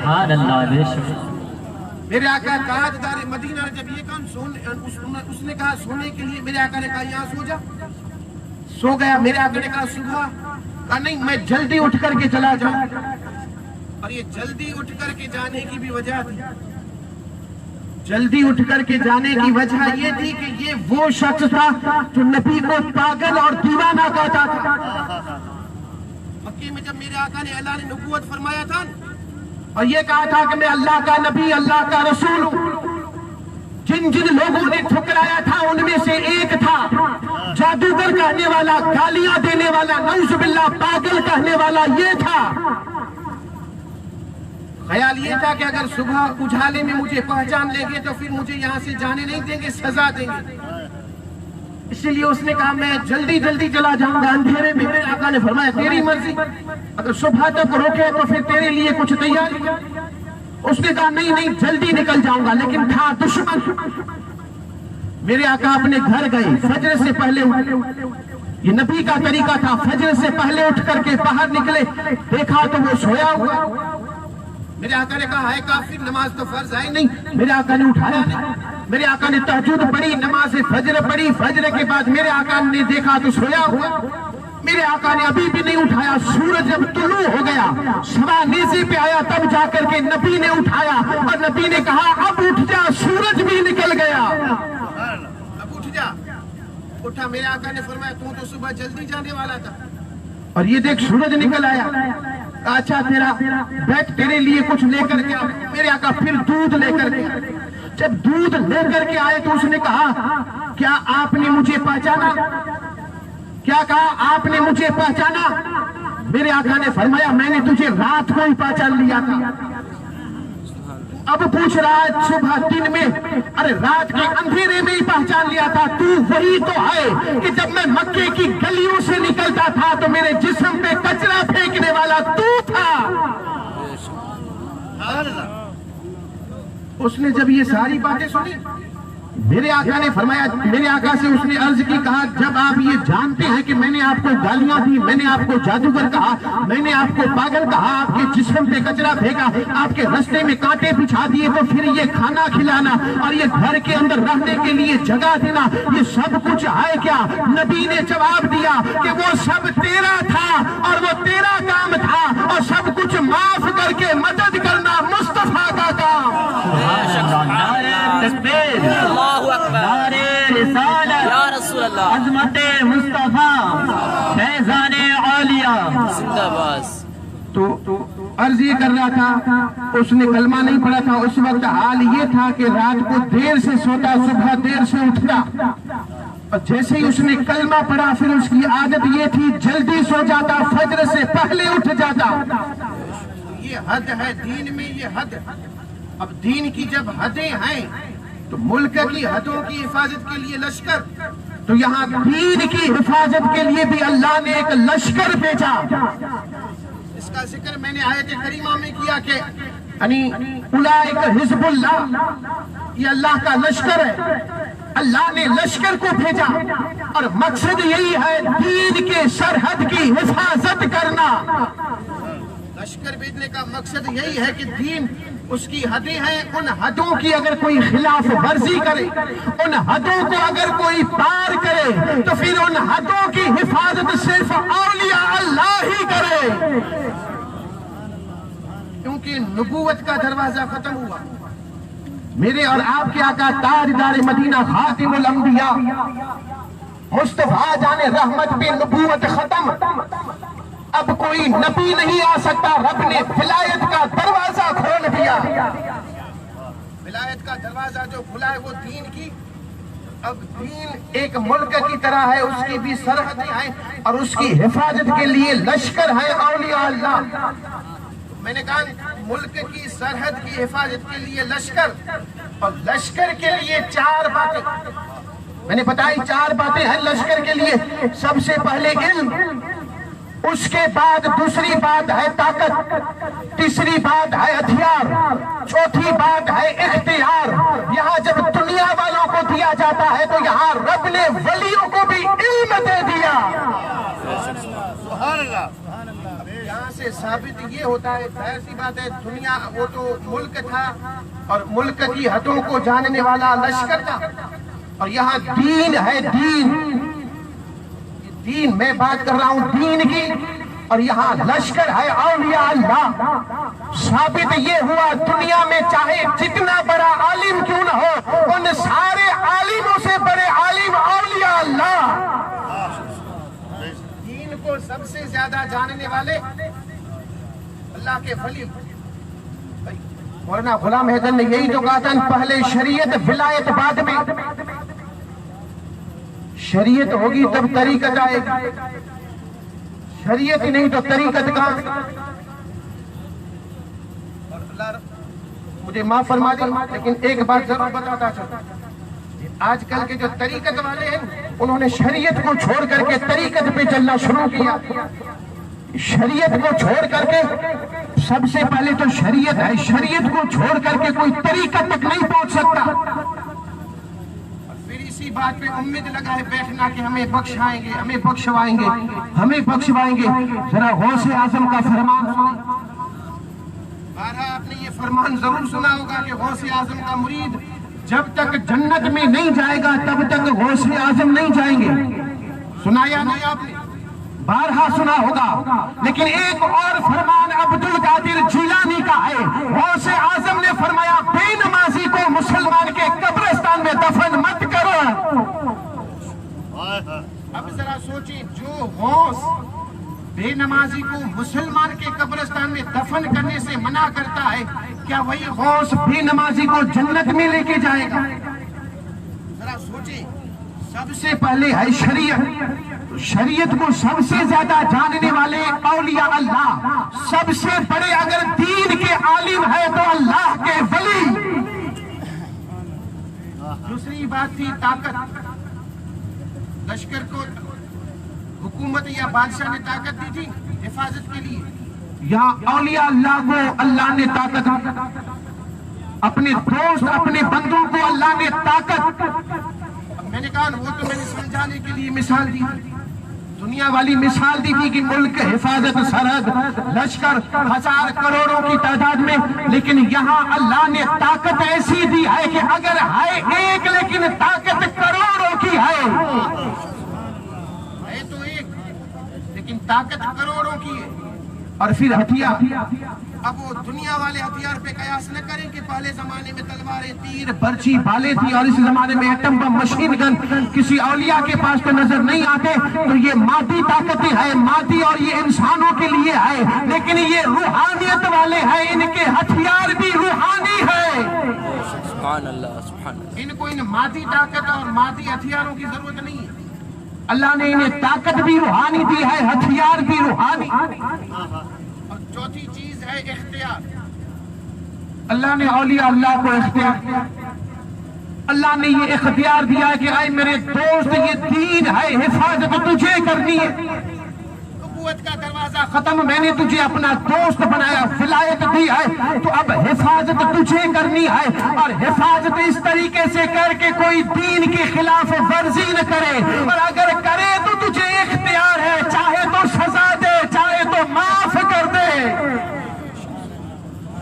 سبحان اللہ بے شک میرے آقا تاجدار مدینہ نے جب یہ کہا اس نے کہا سونے کے لیے، میرے آقا نے کہا یہاں سو جا، سو گیا۔ میرے آقا نے کہا صبح، کہا نہیں میں جلدی اٹھ کر کے چلا جاؤں۔ اور یہ جلدی اٹھ کر کے جانے کی بھی وجہ تھی، جلدی اٹھ کر کے جانے کی وجہ یہ تھی کہ یہ وہ شخص تھا جو نبی کو پاگل اور دیوانہ کہتا تھا۔ مکے میں جب میرے آقا نے اللہ نے نبوت فرمایا تھا اور یہ کہا تھا کہ میں اللہ کا نبی، اللہ کا رسول ہوں، جن جن لوگوں نے ٹھکرایا تھا ان میں سے ایک تھا جادوگر کہنے والا، گالیاں دینے والا، نعوذ باللہ پاگل کہنے والا یہ تھا۔ خیال یہ تھا کہ اگر صبح اجالے میں مجھے پہچان لیں گے تو پھر مجھے یہاں سے جانے نہیں دیں گے، سزا دیں گے۔ اس لیے اس نے کہا میں جلدی جلدی چلا جاؤں گا اندھیرے میں۔ میرے آقا نے فرمایا تیری مرضی، اگر صبح تک روکے تو پھر تیرے لیے کچھ تیاری۔ اس نے کہا نہیں نہیں جلدی نکل جاؤں گا، لیکن تھا دشمن۔ میرے آقا اپنے گھر گئے، فجر سے پہلے اٹھے، یہ نبی کا طریقہ تھا، فجر سے پہلے اٹھ کر کے باہر نکلے، دیکھا تو وہ سویا ہوا۔ میرے آقا نے کہا ہے کافر، نماز تو فرض ہے نہیں۔ میرے آقا نے اٹھایا نہیں، میرے آقا نے تہجد پڑھی، نماز فجر پڑھی، فجر کے بعد میرے آقا نے دیکھا تو سویا ہوا۔ میرے آقا نے ابھی بھی نہیں اٹھایا، سورج جب طلوع ہو گیا، سوا نیزے پہ آیا، تب جا کر کے نبی نے اٹھایا اور نبی نے کہا اب اٹھ جا، سورج بھی نکل گیا، اب اٹھ جا۔ اٹھا، میرے آقا نے فرمایا تو صبح جلدی جانے والا تھا اور یہ دیکھ سورج نکل آیا۔ اچھا تیرا بیٹھ، تیرے لیے کچھ لے کر کے۔ میرے آقا پھر دودھ لے کر کے، جب دودھ لے کر کے آئے تو اس نے کہا کیا آپ نے مجھے پہچانا؟ کیا کہا آپ نے مجھے پہچانا؟ میرے آقا نے فرمایا میں نے تجھے رات کو ہی پہچان لیا تھا، اب پوچھ رہا ہے صبح دن میں؟ ارے رات کے اندھیرے میں ہی پہچان لیا تھا، تو وہی تو ہے کہ جب میں مکے کی گلیوں سے نکلتا تھا تو میرے جسم پہ کچرا پھینکنے والا تو تھا۔ اس نے جب یہ ساری باتیں سنی، میرے آقا نے فرمایا، میرے آقا سے اس نے عرض کی، کہا جب آپ یہ جانتے ہیں کہ میں نے آپ کو گالیاں دی، میں نے آپ کو جادوگر کہا، میں نے آپ کو پاگل کہا، آپ کے جسم پہ کچرا پھینکا، آپ کے رستے میں کانٹے بچھا دیے، تو پھر یہ کھانا کھلانا اور یہ گھر کے اندر رہنے کے لیے جگہ دینا، یہ سب کچھ ہے کیا؟ نبی نے جواب دیا کہ وہ سب تیرا تھا اور وہ تیرا کام تھا، اور سب کچھ معاف کر کے مدد کرنا مصطفیٰ کا کام۔ تکبیر، اللہ اکبر، نعرے رسالت، یا رسول اللہ، عظمت مصطفیٰ، فیضان اولیاء، زندہ باز۔ تو عرض یہ کر رہا تھا، اس نے کلمہ نہیں پڑھا تھا، اس وقت حال یہ تھا کہ رات کو دیر سے سوتا، صبح دیر سے اٹھتا، اور جیسے ہی اس نے کلمہ پڑھا پھر اس کی عادت یہ تھی جلدی سو جاتا، فجر سے پہلے اٹھ جاتا۔ یہ حد ہے دین میں، یہ حد۔ اب دین کی جب حدیں ہیں تو ملک کی حدوں کی حفاظت کے لیے لشکر، تو یہاں دین کی حفاظت کے لیے بھی اللہ نے ایک لشکر بھیجا۔ اس کا ذکر میں نے آیت کریمہ میں کیا کہ اولئک حزب اللہ، یہ اللہ کا لشکر ہے، اللہ نے لشکر کو بھیجا اور مقصد یہی ہے دین کے سرحد کی حفاظت کرنا۔ لشکر بھیجنے کا مقصد یہی ہے کہ دین، اس کی حدیں ہیں، ان حدوں کی اگر کوئی خلاف ورزی کرے، ان حدوں کو اگر کوئی پار کرے تو پھر ان حدوں کی حفاظت صرف اولیاء اللہ ہی کرے، کیونکہ نبوت کا دروازہ ختم ہوا۔ میرے اور آپ کے آقا تاجدار مدینہ خاتم الانبیاء مصطفیٰ جان رحمت پہ نبوت ختم، اب کوئی نبی نہیں آ سکتا، رب نے ولایت کا دروازہ کھول دیا۔ ولایت کا دروازہ جو کھلا ہے وہ دین کی، اب دین ایک ملک کی طرح ہے، اس کی بھی سرحدیں ہیں اور اس کی حفاظت کے لیے لشکر ہے اولیاء اللہ۔ میں نے کہا ملک کی سرحد کی حفاظت کے لیے لشکر، اور لشکر کے لیے چار باتیں میں نے بتائی، چار باتیں ہیں لشکر کے لیے۔ سب سے پہلے علم، اس کے بعد دوسری بات ہے طاقت، تیسری بات ہے ہتھیار، چوتھی بات ہے اختیار۔ یہاں جب دنیا والوں کو دیا جاتا ہے تو یہاں رب نے ولیوں کو بھی علم دے دیا۔ سبحان اللہ۔ یہاں سے سے ثابت یہ ہوتا ہے، ظاہر سی بات ہے، دنیا وہ تو ملک تھا اور ملک کی حدوں کو جاننے والا لشکر تھا، اور یہاں دین ہے، دین میں بات کر رہا ہوں دین کی، اور یہاں لشکر ہے اولیاء اللہ۔ ثابت یہ ہوا دنیا میں چاہے جتنا بڑا عالم کیوں نہ ہو، ان سارے عالموں سے بڑے عالم اولیاء اللہ، دین کو سب سے زیادہ جاننے والے اللہ کے ولی۔ مولانا غلام حیدر نے یہی تو کہا تھا، پہلے شریعت ولایت بعد میں، شریعت ہوگی تب طریقت آئے گی، شریعت ہی نہیں تو طریقت کہاں؟ اور اللہ مجھے معاف فرما دیں، لیکن ایک بات ضرور بتاتا چلتا، آج کل کے جو طریقت والے ہیں انہوں نے شریعت کو چھوڑ کر کے طریقت پہ چلنا شروع کیا۔ شریعت کو چھوڑ کر کے، سب سے پہلے تو شریعت ہے، شریعت کو چھوڑ کر کے کوئی طریقت تک نہیں پہنچ سکتا، اور پھر اسی بات پہ امید لگا ہے بیٹھنا کہ ہمیں بخشائیں گے، ہمیں بخشوائیں گے، ہمیں بخشوائیں گے۔ ذرا غوث اعظم کا فرمان سنیں، بارہا آپ نے یہ فرمان ضرور سنا ہوگا کہ غوث اعظم کا مرید جب تک جنت میں نہیں جائے گا تب تک غوث اعظم نہیں جائیں گے، سنا یا نہیں آپ نے؟ بارہا سنا ہوگا، لیکن ایک اور فرمان عبد القادر جیلانی کا ہے، غوث اعظم نے فرمایا بے نمازی کو مسلمان کے قبرستان میں دفن مت کرو۔ اب ذرا سوچیں، جو غوث بے نمازی کو مسلمان کے قبرستان میں دفن کرنے سے منع کرتا ہے، کیا وہی غوث بے نمازی کو جنت میں لے کے جائے گا؟ ذرا سوچیں، سب سے پہلے ہے شریعت، شریعت کو سب سے زیادہ جاننے والے اولیاء اللہ، سب سے بڑے اگر دین کے عالم ہے تو اللہ کے ولی۔ دوسری بات تھی طاقت، لشکر کو حکومت یا بادشاہ نے طاقت دی تھی حفاظت کے لیے، یہاں اولیاء اللہ کو اللہ نے طاقت، اپنے دوست اپنے بندوں کو اللہ نے طاقت۔ میں نے کہا وہ تو میں نے سمجھانے کے لیے مثال دی، دنیا والی مثال دی تھی کہ ملک حفاظت سرحد لشکر ہزار کروڑوں کی تعداد میں، لیکن یہاں اللہ نے طاقت ایسی دی ہے کہ اگر ہے ایک لیکن طاقت کروڑوں کی ہے تو ایک لیکن طاقت کروڑوں کی ہے۔ اور پھر ہتھیار، اب وہ دنیا والے ہتھیار پہ قیاس نہ کریں کہ پہلے زمانے میں تلواریں تیر برچی بالیں تھی اور اس زمانے میں ایٹم بم مشین گن کسی اولیاء کے پاس تو نظر نہیں آتے، تو یہ مادی طاقتیں ہے، مادی، اور یہ انسانوں کے لیے ہے، لیکن یہ روحانیت والے ہیں، ان کے ہتھیار بھی روحانی ہے۔ سبحان اللہ، سبحان اللہ۔ ان کو ان مادی طاقت اور مادی ہتھیاروں کی ضرورت نہیں ہے، اللہ نے انہیں طاقت بھی روحانی دی ہے، ہتھیار بھی روحانی۔ اور چوتھی چیز ہے اختیار، اللہ نے اولیاء اللہ کو اختیار دیا، اللہ نے یہ اختیار دیا کہ اے میرے دوست یہ دین ہے، حفاظت تجھے کرنی ہے، نبوت کا دروازہ ختم، میں نے تجھے اپنا دوست بنایا، ولایت دی ہے، تو اب حفاظت تجھے کرنی ہے، اور حفاظت اس طریقے سے کر کے کوئی دین کی خلاف ورزی نہ کرے، اور اگر کرے تو تجھے اختیار ہے، چاہے تو سزا دے چاہے تو معاف کر دے،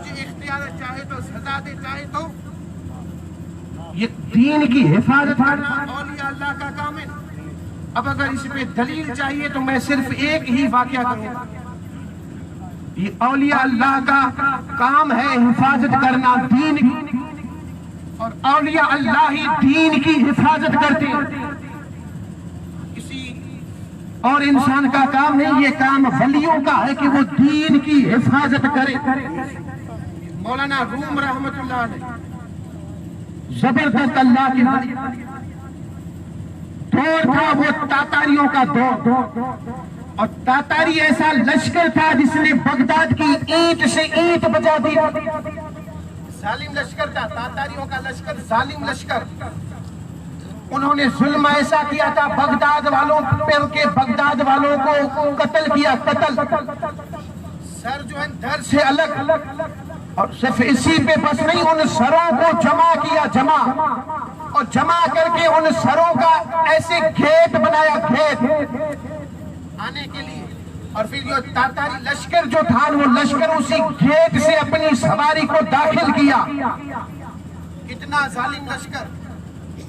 تجھے اختیار ہے، چاہے تو سزا دے چاہے تو۔ یہ دین کی حفاظت کرنا اولیاء اللہ کا کام ہے۔ اب اگر اس پہ دلیل چاہیے تو میں صرف ایک ہی واقعہ کروں گا، یہ اولیاء اللہ کا کام ہے حفاظت کرنا دین کی، اور اولیاء اللہ ہی دین کی حفاظت کرتے ہیں، کسی اور انسان کا کام نہیں، یہ کام ولیوں کا ہے کہ وہ دین کی حفاظت کرے۔ مولانا روم رحمت اللہ علیہ زبردست اللہ کی ولی، دور تھا وہ تاتاریوں کا دور، اور تاتاری ایسا لشکر تھا جس نے بغداد کی اینٹ سے اینٹ بجا دی، ظالم لشکر تھا، تاتاریوں کا لشکر ظالم لشکر، انہوں نے ظلم ایسا کیا تھا بغداد والوں پر کہ بغداد والوں کو قتل کیا، قتل، سر جو ہے دھر سے الگ، اور صرف اسی پہ بس نہیں، ان سروں کو جمع کیا، جمع، اور جمع کر کے ان سروں کا ایسے گھیٹ بنایا، گھیٹ آنے کے لیے، اور پھر جو تاتاری لشکر جو تھا وہ لشکر اسی گیٹ سے اپنی سواری کو داخل کیا. کتنا ظالم لشکر.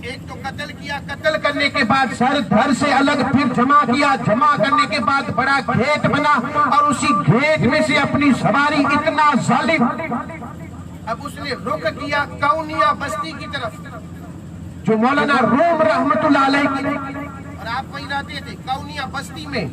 ایک تو قتل کیا, قتل کرنے کے بعد سر دھر سے الگ پھر جمع کیا, جمع کرنے کے بعد بڑا گیٹ بنا اور اسی گیٹ میں سے اپنی سواری. اتنا ظالم. اب اس نے رخ کیا کونیا بستی کی طرف جو مولانا روم رحمت اللہ علیہ کی, اور آپ وہیں رہتے تھے کونیا بستی میں.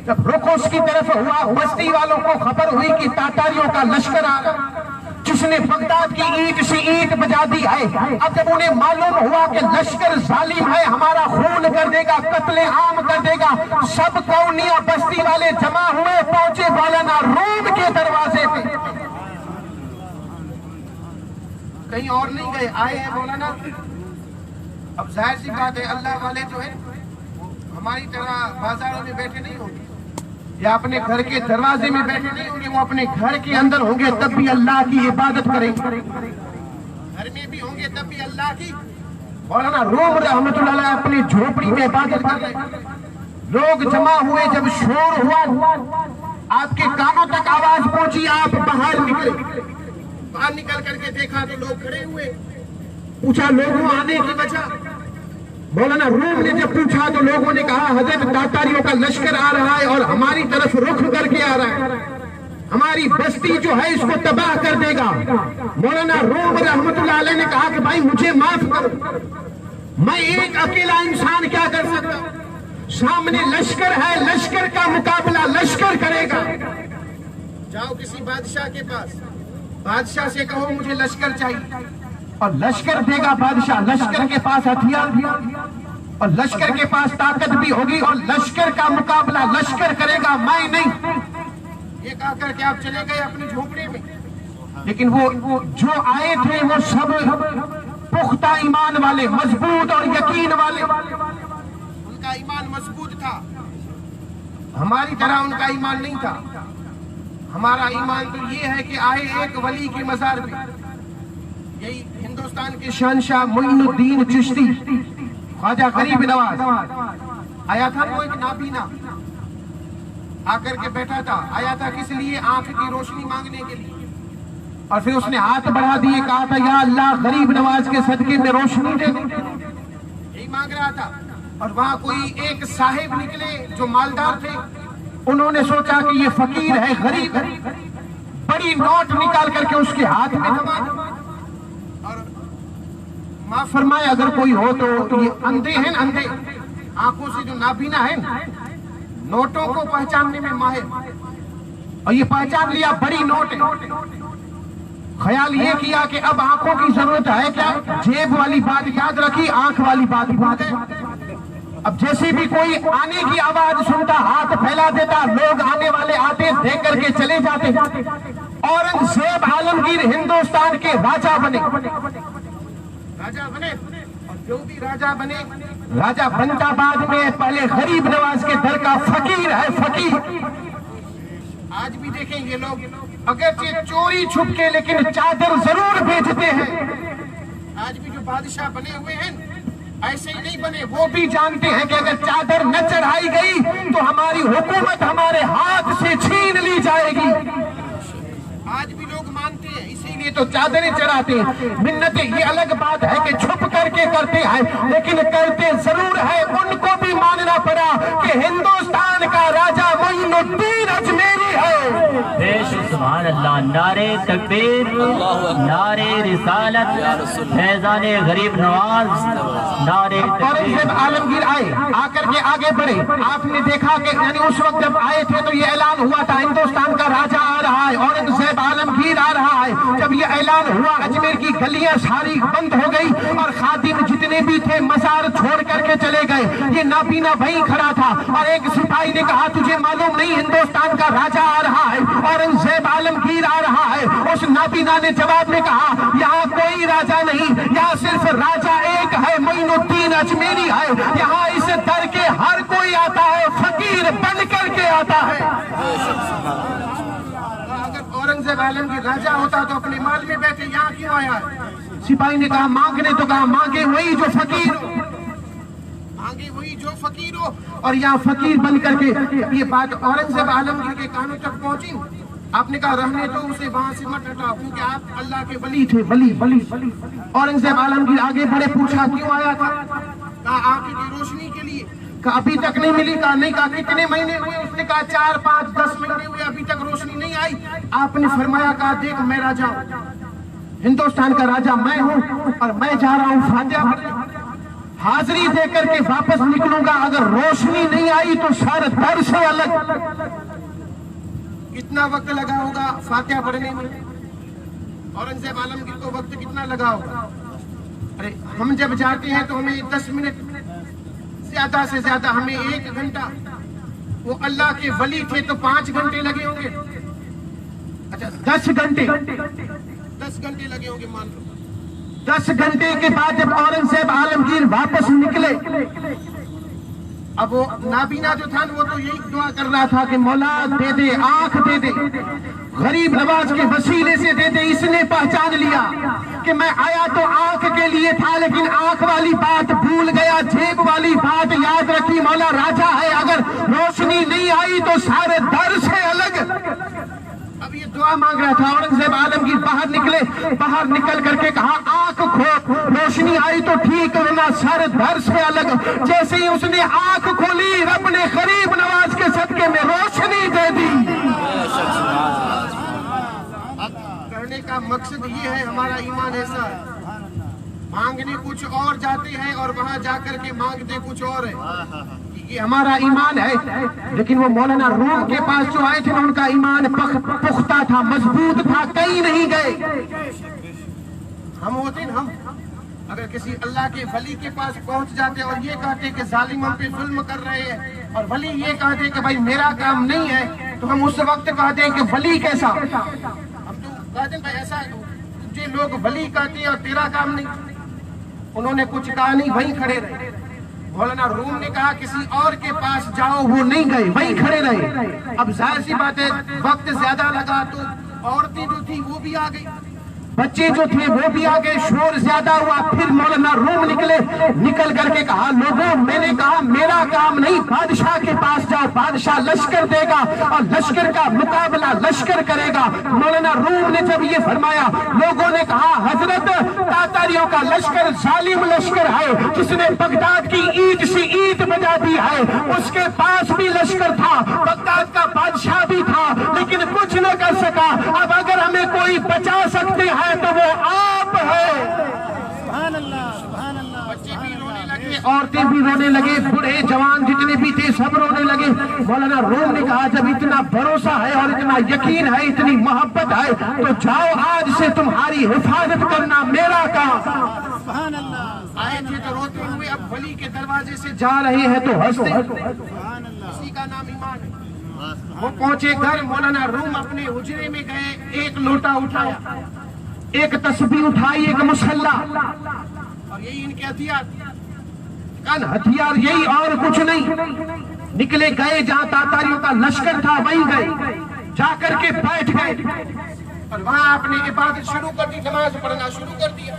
جب رخ اس کی طرف ہوا بستی والوں کو خبر ہوئی کہ تاتاریوں کا لشکر آ رہا جس نے بغداد کی اینٹ سے اینٹ بجا دی ہے. اب جب انہیں معلوم ہوا کہ لشکر ظالم ہے, ہمارا خون کر دے گا, قتل عام کر دے گا, سب کونیا بستی والے جمع ہوئے, پہنچے مولانا روم کے دروازے پہ. کہیں اور نہیں گئے, آئے ہیں مولانا. اب ظاہر سی بات ہے اللہ والے جو ہے ہماری طرح بازاروں میں بیٹھے نہیں ہوں گے یا اپنے گھر کے دروازے میں بیٹھے نہیں ہوں گے, وہ اپنے گھر کے اندر ہوں گے تب بھی اللہ کی عبادت کریں گے. گھر میں بھی ہوں گے تب بھی اللہ کی. مولانا روم رحمت اللہ علیہ اپنی جھوپڑی میں عبادت کر رہے ہیں. لوگ جمع ہوئے, جب شور ہوا آپ کے کانوں تک آواز پہنچی, آپ باہر نکلے. باہر نکل کر کے دیکھا تو لوگ کھڑے ہوئے. پوچھا لوگوں آنے کی وجہ. مولانا روم نے جب پوچھا تو لوگوں نے کہا حضرت تاتاریوں کا لشکر آ رہا ہے اور ہماری طرف رخ کر کے آ رہا ہے, ہماری بستی جو ہے اس کو تباہ کر دے گا. مولانا روم رحمت اللہ علیہ نے کہا کہ بھائی مجھے معاف کرو, میں ایک اکیلا انسان کیا کر سکتا, سامنے لشکر ہے, لشکر کا مقابلہ لشکر کرے گا. جاؤ کسی بادشاہ کے پاس, بادشاہ سے کہو مجھے لشکر چاہیے, اور لشکر دے گا بادشاہ. لشکر کے پاس ہتھیار بھی اور لشکر کے پاس طاقت بھی ہوگی اور لشکر کا مقابلہ لشکر کرے گا, میں نہیں. یہ کہا کر کے آپ چلے گئے اپنی جھونپڑی میں. لیکن وہ جو آئے تھے وہ سب پختہ ایمان والے, مضبوط اور یقین والے. ان کا ایمان مضبوط تھا, ہماری طرح ان کا ایمان نہیں تھا. ہمارا ایمان تو یہ ہے کہ آئے ایک ولی کے مزار پہ. یہی ہندوستان کے شہنشاہ معین الدین چشتی خواجہ غریب نواز آیا تھا. وہ ایک نابینا آ کر کے بیٹھا تھا. آیا تھا کس لیے؟ آنکھ کی روشنی مانگنے کے لیے. اور پھر اس نے ہاتھ بڑھا دیے, کہا تھا یا اللہ غریب نواز کے صدقے میں روشنی دے دے. یہی مانگ رہا تھا. اور وہاں کوئی ایک صاحب نکلے جو مالدار تھے. انہوں نے سوچا کہ یہ فقیر ہے, غریب ہے, بڑی نوٹ نکال کر کے اس کے ہاتھ میں تھما اور معاف فرمائے اگر کوئی ہو تو یہ اندھے ہیں, اندھے آنکھوں سے جو نابینا ہے, نوٹوں کو پہچاننے میں ماہر, اور یہ پہچان لیا بڑی نوٹ ہے. خیال یہ کیا کہ اب آنکھوں کی ضرورت ہے کیا, جیب والی بات یاد رکھی, آنکھ والی بات ہے. اب جیسے بھی کوئی آنے کی آواز سنتا ہاتھ پھیلا دیتا, لوگ آنے والے آتے دیکھ کر کے چلے جاتے. اورنگزیب عالمگیر ہندوستان کے راجہ بنے, اور جو بھی راجہ بنے, راجہ بنتا بعد میں, پہلے غریب نواز کے در کا فقیر ہے, فقیر. آج بھی دیکھیں گے لوگ اگرچہ چوری چھپ کے لیکن چادر ضرور بیچتے ہیں. آج بھی جو بادشاہ بنے ہوئے ہیں ایسے ہی نہیں بنے, وہ بھی جانتے ہیں کہ اگر چادر نہ چڑھائی گئی تو ہماری حکومت ہمارے ہاتھ سے چھین لی جائے گی. آج بھی لوگ مانتے ہیں, اسی لیے تو چادریں چڑھاتے ہیں. منتیں یہ الگ بات ہے کہ چھپ کر کے کرتے ہیں, لیکن کرتے ضرور ہے. ان کو بھی ماننا پڑا کہ ہندوستان کا راجہ معین الدین اجمیری ہے. سبحان اللہ. نعرے تکبیر, نعرے رسالت, فیضان غریب نواز, نعرے اورنگزیب عالمگیر آئے, آ کر کے آگے بڑھے. آپ نے دیکھا کہ یعنی اس وقت جب آئے تھے تو یہ اعلان ہوا تھا ہندوستان کا راجہ آ رہا ہے, اورنگزیب عالمگیر آ رہا ہے. جب یہ اعلان ہوا اجمیر کی گلیاں ساری بند ہو گئی اور خادم جتنے بھی تھے مزار چھوڑ کر کے چلے گئے. یہ نابینا بھائی کھڑا تھا اور ایک سپاہی نے کہا تجھے معلوم نہیں ہندوستان کا راجہ آ رہا ہے, اورنگزیب عالمگیر آ رہا ہے. اس نابینا نے جواب میں کہا یہاں کوئی راجہ نہیں, یہاں صرف راجہ ایک ہے, معین الدین اجمیری ہے. یہاں اس در کے ہر کوئی آتا ہے, فقیر بن کر کے آتا ہے. اگر اورنگزیب عالمگیر راجہ ہوتا تو اپنے مال میں بیٹھے, یہاں کیوں آیا ہے؟ سپاہی نے کہا مانگنے, تو کہا مانگے وہی جو فقیر ہو, مانگے وہی جو فقیر ہو اور یہاں فقیر بن کر کے یہ بات اورنگزیب عالمگیر کے کانوں تک پہنچی، آپ نے کہا رہنے تو اسے وہاں سے مت ہٹاؤ کیونکہ آپ اللہ کے ولی تھے، ولی اورنگزیب عالمگیر آگے بڑھے، پوچھا کیوں آیا تھا؟ کہا آنکھ کی روشنی کے لیے۔ کہا ابھی تک نہیں ملی؟ کہا نہیں۔ کہا کتنے مہینے ہوئے؟ اس نے کہا 4 5 10 مہینے ہوئے، ابھی تک روشنی نہیں آئی۔ آپ نے فرمایا، کہا دیکھ میں راجا ہوں، ہندوستان کا راجا میں ہوں اور میں جا رہا ہوں فاتحہ پڑھنے، حاضری دے کر کے واپس نکلوں گا، اگر روشنی نہیں آئی تو سارے در سے الگ۔ کتنا وقت لگا ہوگا فاتحہ پڑھنے میں؟ اورنگزیب عالمگیر کو وقت کتنا لگا ہوگا؟ ارے ہم جب جاتے ہیں تو ہمیں 10 منٹ، زیادہ سے زیادہ ہمیں 1 گھنٹہ، وہ اللہ کے ولی تھے تو 5 گھنٹے لگے ہوں گے، اچھا 10 گھنٹے لگے ہوں گے مان لو۔ 10 گھنٹے کے بعد جب اورنگزیب عالمگیر واپس نکلے، اب وہ نابینا جو تھا وہ تو یہی دعا کر رہا تھا کہ مولا دے دے، آنکھ دے دے، غریب نواز کے وسیلے سے دے دے۔ اس نے پہچان لیا کہ میں آیا تو آنکھ کے لیے تھا، لیکن آنکھ والی بات بھول گیا، جیب والی بات یاد رکھی۔ مولا راجا ہے، اگر روشنی نہیں آئی تو سارے در سے الگ۔ اب یہ دعا مانگ رہا تھا۔ اورنگزیب عالمگیر باہر نکلے، باہر نکل کر کے کہا آنکھ کھول، روشنی آئی تو ٹھیک ورنہ سارے در سے الگ۔ جیسے ہی اس نے آنکھ کھولی، رب نے غریب نواز کے صدقے میں روشنی دے دی۔ کرنے کا مقصد یہ ہے، ہمارا ایمان ایسا ہے، مانگنے کچھ اور جاتے ہیں اور وہاں جا کر کے مانگتے کچھ اور ہے، یہ ہمارا ایمان ہے۔ لیکن وہ مولانا روم کے پاس جو آئے تھے ان کا ایمان پختہ تھا، مضبوط تھا، کہیں نہیں گئے۔ ہم ہوتے ہم اگر کسی اللہ کے ولی کے پاس پہنچ جاتے اور یہ کہتے کہ ظالم ہم پہ ظلم کر رہے ہیں، اور ولی یہ کہتے کہ بھائی میرا کام نہیں ہے، تو ہم اس وقت کہتے ہیں کہ ولی کیسا؟ ہم تو کہتے ہیں بھائی ایسا جو لوگ ولی کہتے ہیں اور تیرا کام نہیں۔ انہوں نے کچھ کہا نہیں، وہیں کھڑے رہے۔ مولانا روم نے کہا کسی اور کے پاس جاؤ، وہ نہیں گئے، وہیں کھڑے رہے۔ اب ظاہر سی بات ہے وقت زیادہ لگا تو عورتیں جو تھی وہ بھی آ گئی، بچے جو تھے وہ بھی آ گئے، شور زیادہ ہوا۔ پھر مولانا روم نکلے، نکل کر کے کہا لوگوں میں نے کہا میرا کام نہیں، بادشاہ کے پاس جاؤ، بادشاہ لشکر دے گا اور لشکر کا مقابلہ لشکر کرے گا۔ مولانا روم نے جب یہ فرمایا، لوگوں نے کہا حضرت تاتاریوں کا لشکر ظالم لشکر ہے، جس نے بغداد کی اینٹ سے اینٹ بجا دی ہے، اس کے پاس بھی لشکر تھا، بغداد کا بادشاہ بھی تھا، لیکن کچھ نہ کر سکا۔ اب اگر ہمیں کوئی بچا سکتے ہیں تو وہ آپ ہے۔ سبحان اللہ، سبحان اللہ۔ بچے بھی رونے لگے، عورتیں بھی رونے لگے، بوڑھے جوان جتنے بھی تھے سب رونے لگے۔ مولانا روم نے کہا جب اتنا بھروسہ ہے اور اتنا یقین ہے، اتنی محبت ہے، تو جاؤ آج سے تمہاری حفاظت کرنا میرا کام۔ سبحان اللہ۔ آئے تھے تو روتے ہوئے، اب ولی کے دروازے سے جا رہے ہیں تو ہنستے۔ سبحان اللہ۔ اسی کا نام ایمان ہے۔ وہ پہنچے گھر، مولانا روم اپنے حجرے میں گئے، ایک لوٹا اٹھایا، ایک تسبیح اٹھائی، ایک مصلی، اور یہی ان کے ہتھیار یہی اور کچھ نہیں۔ نکلے گئے جہاں تاتاریوں کا لشکر تھا وہیں گئے، جا کر کے بیٹھ گئے اور وہاں اپنی عبادت شروع کر دی، نماز پڑھنا شروع کر دیا۔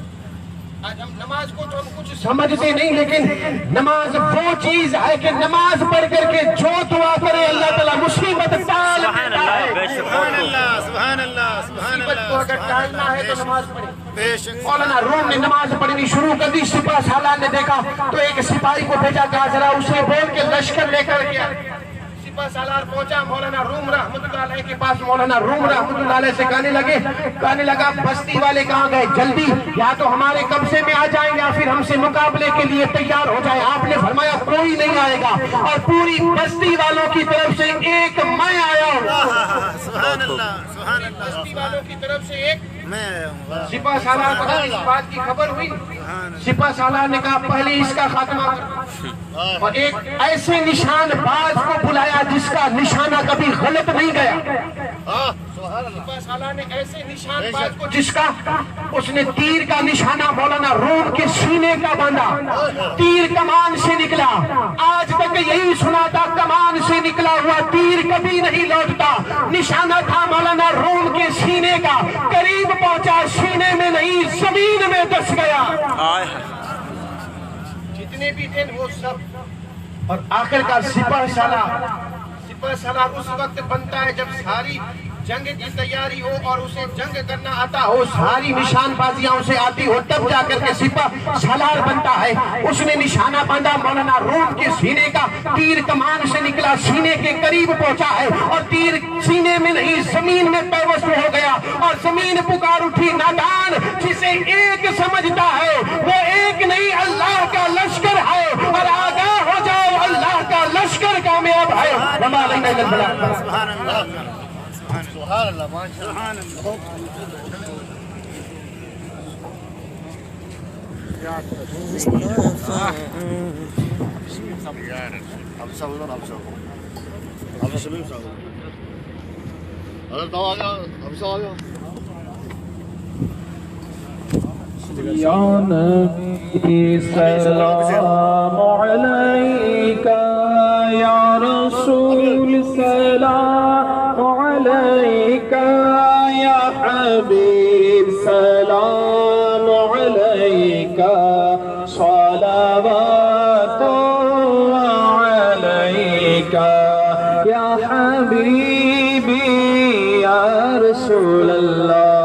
آج ہم نماز کو تو ہم کچھ سمجھتے نہیں، لیکن نماز وہ چیز ہے کہ نماز پڑھ کر کے جو دعا کرے اللہ تعالیٰ مصیبت ٹال دیتا ہے۔ سبحان اللہ، سبحان اللہ، سبحان اللہ۔ مصیبت کو اگر ٹالنا ہے تو نماز پڑھے۔ مولانا روم نے نماز پڑھنی شروع کر دی، سپاہ سالار نے دیکھا تو ایک سپاہی کو بھیجا، کہا ذرا اسے بول کے لشکر لے کر کے۔ سپاہ سالار پہنچا مولانا روم رحمۃ اللہ علیہ کے پاس، مولانا روم رحمۃ اللہ علیہ سے کہنے لگا بستی والے کہاں گئے، جلدی یا تو ہمارے قبضے میں آ جائیں یا پھر ہم سے مقابلے کے لیے تیار ہو جائے۔ آپ نے فرمایا کوئی نہیں آئے گا، اور پوری بستی والوں کی طرف سے ایک میں آیا ہوں۔ سبحان اللہ، سبحان اللہ۔ بستی والوں کی طرف سے ایک میں آیا ہوں۔ سپاہ سالار کو اس بات کی خبر ہوئی، سپاہ سالار نے کہا پہلے اس کا خاتمہ کر، اور ایک ایسے نشان باز کو بلایا جس کا نشانہ کبھی غلط نہیں گیا۔ سپاہ سالار نے ایسے نشان باز کو جس کا اس نے تیر کا نشانہ مولانا روم کے سینے کا باندھا، تیر کمان سے نکلا۔ آج تک یہی سنا تھا کمان سے نکلا ہوا تیر کبھی نہیں لوٹتا، نشانہ تھا مولانا روم کے سینے کا، قریب پہنچا، سینے میں نہیں زمین میں دس گیا۔ جتنے بھی تھے وہ سب اور آخر کا سپہ سالار اس وقت بنتا ہے جب ساری جنگ کی تیاری ہو اور اسے جنگ کرنا آتا ہو، ساری نشان بازیاں اسے آتی ہو، تب جا کر کے سپہ سالار بنتا ہے۔ اس نے نشانہ باندھا مولانا روم کے سینے کا، تیر کمان سے نکلا، سینے کے قریب پہنچا ہے اور تیر سینے میں نہیں زمین میں پیوست ہو گیا، اور زمین پکار اٹھی نادان جسے ایک سمجھتا ہے وہ ایک نہیں اللہ کا لشکر ہے، اور آگاہ ہو جاؤ اللہ کا لشکر کامیاب ہے۔ وما علینا الا البلاغ۔ سبحان اللہ سبحان اللہ سبحان اللہ۔ یا نبی سلام علیکہ، یا رسول سلام علیکہ، یا حبیب سلام علیکہ، صلوات علیکہ، یا حبیبی یا رسول اللہ۔